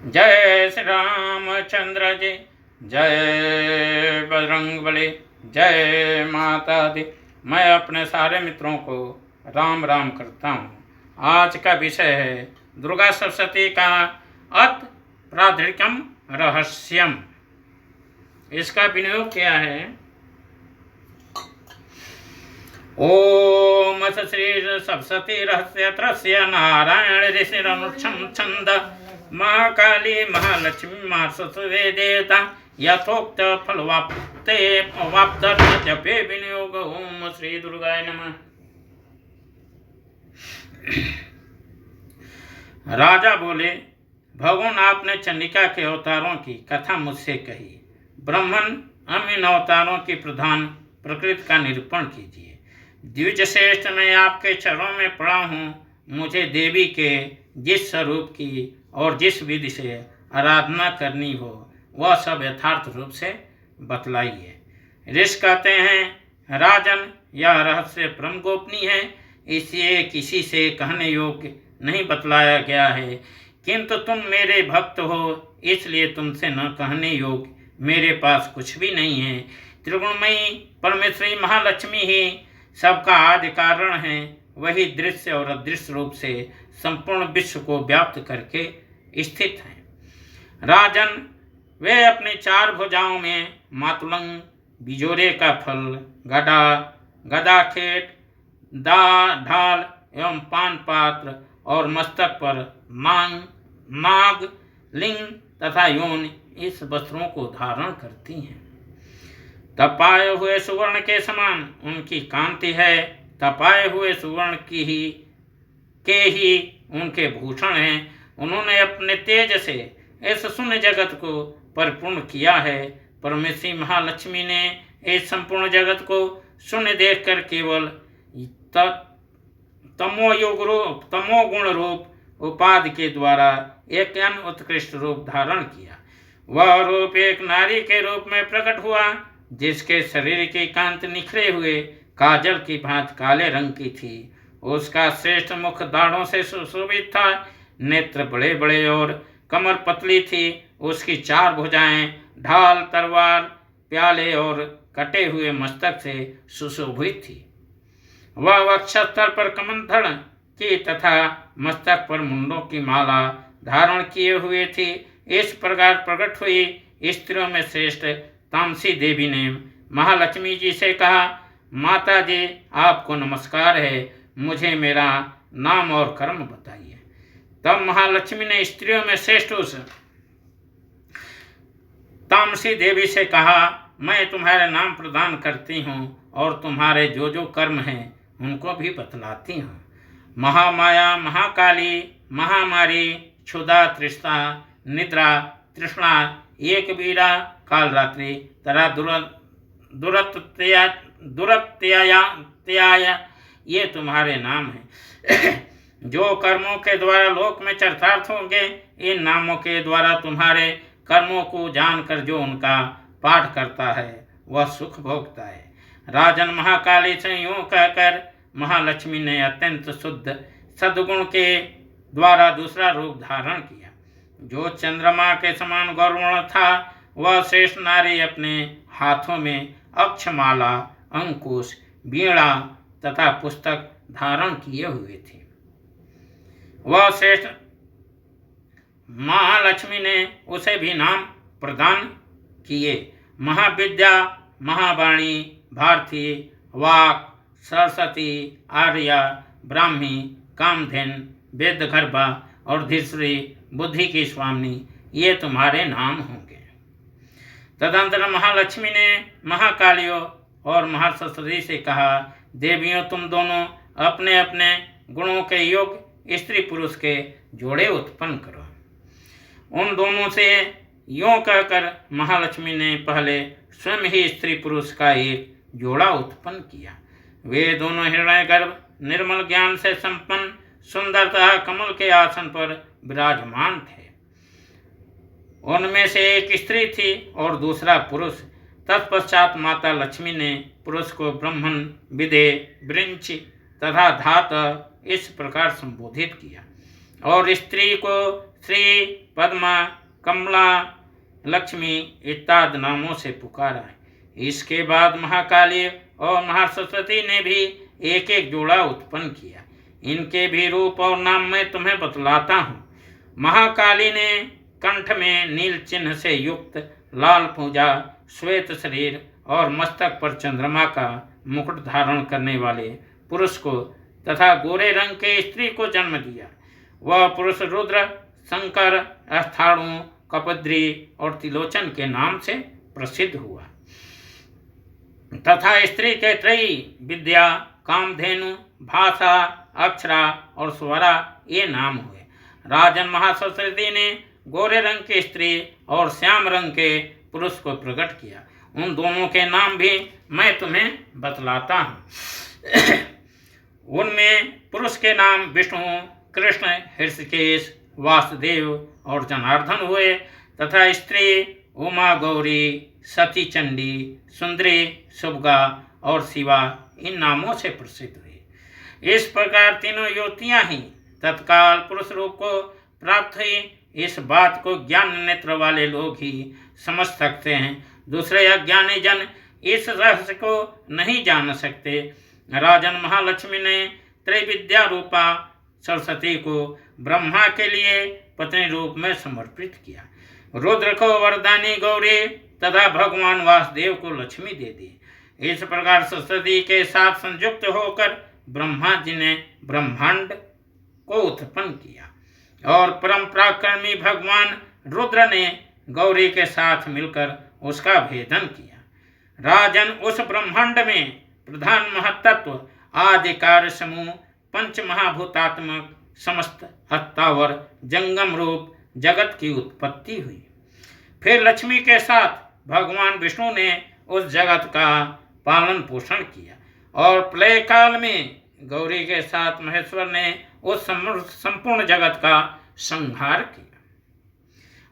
जय श्री रामचंद्र जी, जय बजरंगबली, जय माता दी। मैं अपने सारे मित्रों को राम राम करता हूँ। आज का विषय है दुर्गा सप्तशती का अत प्रादृकम रहस्यम। इसका विनियोग क्या है? ओम श्री सप्तशती रहस्य त्रस्य नारायण ऋषिरनुच्छं छंद महाकाली महालक्ष्मी महासरस्वती देवता यथोक्त फलवाप्ते जपे विनियोग। ओम श्री दुर्गाय नमः। राजा बोले, भगवान आपने चंडिका के अवतारों की कथा मुझसे कही। ब्राह्मण हम इन अवतारों की प्रधान प्रकृति का निरूपण कीजिए। द्विज श्रेष्ठ, मैं आपके चरणों में पड़ा हूँ। मुझे देवी के जिस स्वरूप की और जिस विधि से आराधना करनी हो वह सब यथार्थ रूप से बतलाइए। ऋषि कहते हैं, राजन, यह रहस्य परम गोपनीय है, इसलिए किसी से कहने योग्य नहीं बतलाया गया है। किंतु तुम मेरे भक्त हो, इसलिए तुमसे न कहने योग्य मेरे पास कुछ भी नहीं है। त्रिगुणमयी परमेश्वरी महालक्ष्मी ही सबका आदि कारण है। वही दृश्य और अदृश्य रूप से संपूर्ण विश्व को व्याप्त करके स्थित है। राजन, वे अपनी चार भुजाओं में मातुलंग, बिजोरे का फल, गदा खेट, ढाल एवं पान पात्र और मस्तक पर नाग, लिंग तथा योनि इस वस्त्रों को धारण करती हैं। तपाए हुए सुवर्ण के समान उनकी कांति है। तपाए हुए सुवर्ण के ही उनके भूषण हैं। उन्होंने अपने तेज से इस शून्य जगत को परिपूर्ण किया है। परमेश्वरी महालक्ष्मी ने इस संपूर्ण जगत को शून्य देखकर केवल तमोगुण रूप उपाधि के द्वारा एक अन्य उत्कृष्ट रूप धारण किया। वह रूप एक नारी के रूप में प्रकट हुआ, जिसके शरीर की कांति निखरे हुए काजल की भांति काले रंग की थी। उसका श्रेष्ठ मुख दाढ़ों से सुशोभित था। नेत्र बड़े बड़े और कमर पतली थी। उसकी चार भुजाएं ढाल, तलवार, प्याले और कटे हुए मस्तक से सुशोभित थी। वह वक्षस्थल पर कमंडल की तथा मस्तक पर मुंडों की माला धारण किए हुए थी। इस प्रकार प्रकट हुई स्त्रियों में श्रेष्ठ तामसी देवी ने महालक्ष्मी जी से कहा, माता जी, आपको नमस्कार है। मुझे मेरा नाम और कर्म बताइए। तब महालक्ष्मी ने स्त्रियों में श्रेष्ठ उस तामसी देवी से कहा, मैं तुम्हारे नाम प्रदान करती हूँ और तुम्हारे जो जो कर्म हैं उनको भी बतलाती हूँ। महामाया, महाकाली, महामारी, क्षुधा, तृष्णा, निद्रा, तृष्णा, एक बीरा, काल रात्रि तथा दुरत्याया ये तुम्हारे नाम हैं। जो कर्मों के द्वारा लोक में चरितार्थ होंगे, इन नामों के द्वारा तुम्हारे कर्मों को जानकर जो उनका पाठ करता है वह सुख भोगता है। राजन, महाकाली से यूं कहकर महालक्ष्मी ने अत्यंत शुद्ध सद्गुण के द्वारा दूसरा रूप धारण किया। जो चंद्रमा के समान गौरवर्ण था, वह श्रेष्ठ नारी अपने हाथों में अक्षमाला, अंकुश, वीणा तथा पुस्तक धारण किए हुए थी। वह श्रेष्ठ महालक्ष्मी ने उसे भी नाम प्रदान किए। महाविद्या, महावाणी, भारती, वाक, सरस्वती, आर्या, ब्राह्मी, कामधेन, वेदगर्भा और धीश्वरी, बुद्धि की स्वामिनी ये तुम्हारे नाम होंगे। तदंतर महालक्ष्मी ने महाकालियों और महासरस्वती से कहा, देवियों, तुम दोनों अपने अपने गुणों के योग्य स्त्री पुरुष के जोड़े उत्पन्न करो। उन दोनों से यूं कहकर महालक्ष्मी ने पहले स्वयं ही स्त्री पुरुष का एक जोड़ा उत्पन्न किया। वे दोनों हृदय गर्भ, निर्मल ज्ञान से संपन्न, सुंदरता कमल के आसन पर विराजमान थे। उनमें से एक स्त्री थी और दूसरा पुरुष। तत्पश्चात माता लक्ष्मी ने पुरुष को ब्रह्मण, विदे, वृंच तथा धात इस प्रकार संबोधित किया, और स्त्री को श्री, पद्मा, कमला, लक्ष्मी इत्यादि नामों से पुकारा है। इसके बाद महाकाली और महासरस्वती ने भी एक एक जोड़ा उत्पन्न किया। इनके भी रूप और नाम मैं तुम्हें बतलाता हूँ। महाकाली ने कंठ में नील चिन्ह से युक्त लाल पूजा, श्वेत शरीर और मस्तक पर चंद्रमा का मुकुट धारण करने वाले पुरुष को तथा गोरे रंग के स्त्री को जन्म दिया। वह पुरुष रुद्र, शंकर, अस्थाणु, कपद्री और तिलोचन के नाम से प्रसिद्ध हुआ तथा स्त्री के त्रयी विद्या, कामधेनु, भाषा, अक्षरा और स्वरा ये नाम हुए। राजन महासरस्वती ने गोरे रंग की स्त्री और श्याम रंग के पुरुष को प्रकट किया। उन दोनों के नाम भी मैं तुम्हें बतलाता हूँ। उनमें पुरुष के नाम विष्णु, कृष्ण, हृषिकेश, वासुदेव और जनार्दन हुए तथा स्त्री उमा, गौरी, सती, चंडी, सुंदरी, शुभगा और शिवा इन नामों से प्रसिद्ध हुई। इस प्रकार तीनों युवतियां ही तत्काल पुरुष रूप को प्राप्त हुई। इस बात को ज्ञान नेत्र वाले लोग ही समझ सकते हैं, दूसरे अज्ञानी जन इस रहस्य को नहीं जान सकते। राजन महालक्ष्मी ने त्रैविद्या रूपा सरस्वती को ब्रह्मा के लिए पत्नी रूप में समर्पित किया। रुद्र को वरदानी गौरी तथा भगवान वासुदेव को लक्ष्मी दे दी। इस प्रकार सरस्वती के साथ संयुक्त होकर ब्रह्मा जी ने ब्रह्मांड को उत्पन्न किया और परम पराक्रमी भगवान रुद्र ने गौरी के साथ मिलकर उसका भेदन किया। राजन, उस ब्रह्मांड में प्रधान महत्त्व, आदि कार्य समूह, पंच महाभूतात्मक समस्त अत्तावर जंगम रूप जगत की उत्पत्ति हुई। फिर लक्ष्मी के साथ भगवान विष्णु ने उस जगत का पालन पोषण किया और प्रलय काल में गौरी के साथ महेश्वर ने उस संपूर्ण जगत का संहार किया।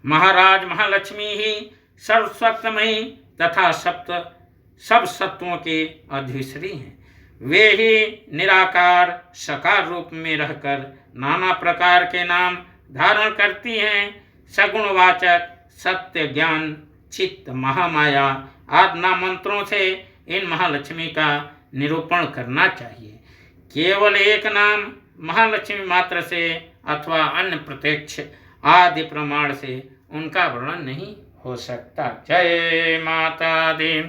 महाराज, महालक्ष्मी ही सर्वशक्तिमयी तथा सब सत्वों के अधीश्वरी हैं। वे ही निराकार साकार रूप में रहकर नाना प्रकार के नाम धारण करती हैं। सगुणवाचक, सत्य, ज्ञान, चित्त, महामाया आदि नाम मंत्रों से इन महालक्ष्मी का निरूपण करना चाहिए। केवल एक नाम महालक्ष्मी मात्र से अथवा अन्य प्रत्यक्ष आदि प्रमाण से उनका वर्णन नहीं हो सकता। जय माता दी।